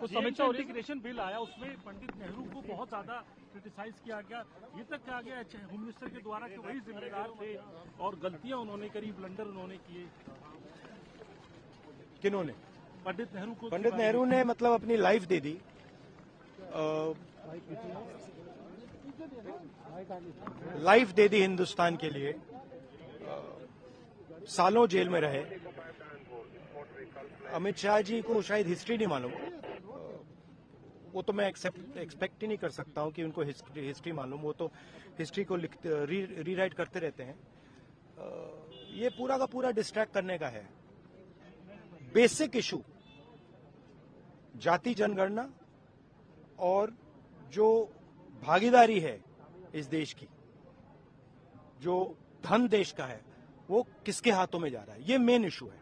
कुछ समीक्षा और इंटीग्रेशन बिल आया, उसमें पंडित नेहरू को बहुत ज्यादा क्रिटिसाइज किया गया, ये तक कहा गया होम मिनिस्टर के द्वारा कि वही जिम्मेदार थे और गलतियां उन्होंने करी, ब्लंडर उन्होंने किए। किन्होंने? पंडित नेहरू को। पंडित नेहरू ने मतलब अपनी लाइफ दे दी, लाइफ दे दी हिंदुस्तान के लिए, सालों जेल में रहे। अमित शाह जी को शायद हिस्ट्री नहीं मालूम, वो तो मैं एक्सपेक्ट ही नहीं कर सकता हूं कि उनको हिस्ट्री मालूम, वो तो हिस्ट्री को रीराइट करते रहते हैं। ये पूरा का पूरा डिस्ट्रैक्ट करने का है। बेसिक इशू जाति जनगणना और जो भागीदारी है इस देश की, जो धन देश का है, वो किसके हाथों में जा रहा है, ये मेन इशू है।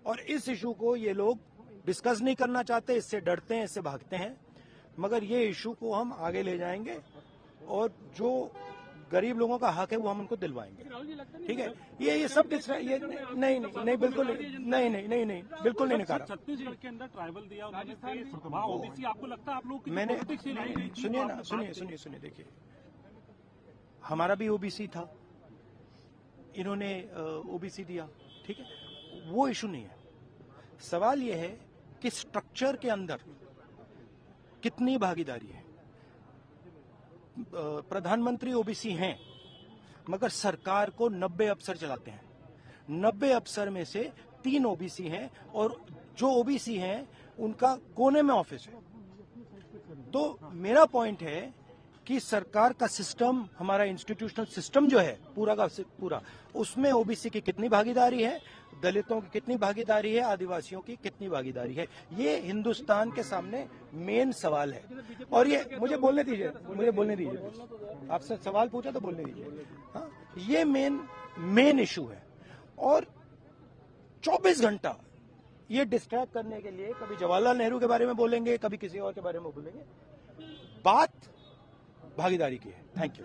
और इस इशू को ये लोग डिस्कस नहीं करना चाहते, इससे डरते हैं, इससे भागते हैं। मगर ये इशू को हम आगे ले जाएंगे और जो गरीब लोगों का हक है वो हम उनको दिलवाएंगे। ठीक है, ये सब ये नहीं बिल्कुल नहीं बिल्कुल नहीं नकारा। छत्तीसगढ़ के अंदर ट्राइबल दिया उन्होंने, ओबीसी आपको लगता है आप लोग मैंने सुनिए देखिए, हमारा भी ओबीसी था, इन्होंने ओबीसी दिया, ठीक है, वो इशू नहीं है। सवाल ये है कि स्ट्रक्चर के अंदर कितनी भागीदारी है। प्रधानमंत्री ओबीसी हैं, मगर सरकार को 90 अफसर चलाते हैं। 90 अफसर में से 3 ओबीसी हैं और जो ओबीसी हैं उनका कोने में ऑफिस है। तो मेरा पॉइंट है कि सरकार का सिस्टम, हमारा इंस्टीट्यूशनल सिस्टम जो है पूरा का पूरा, उसमें ओबीसी की कितनी भागीदारी है, दलितों की कितनी भागीदारी है, आदिवासियों की कितनी भागीदारी है, ये हिंदुस्तान के सामने मेन सवाल है। और ये मुझे बोलने दीजिए, आपसे सवाल पूछा तो बोलने दीजिए। हाँ, ये मेन इशू है। और 24 घंटा ये डिस्ट्रैक्ट करने के लिए कभी जवाहरलाल नेहरू के बारे में बोलेंगे, कभी किसी और के बारे में बोलेंगे। बात भागीदारी की है। Thank you.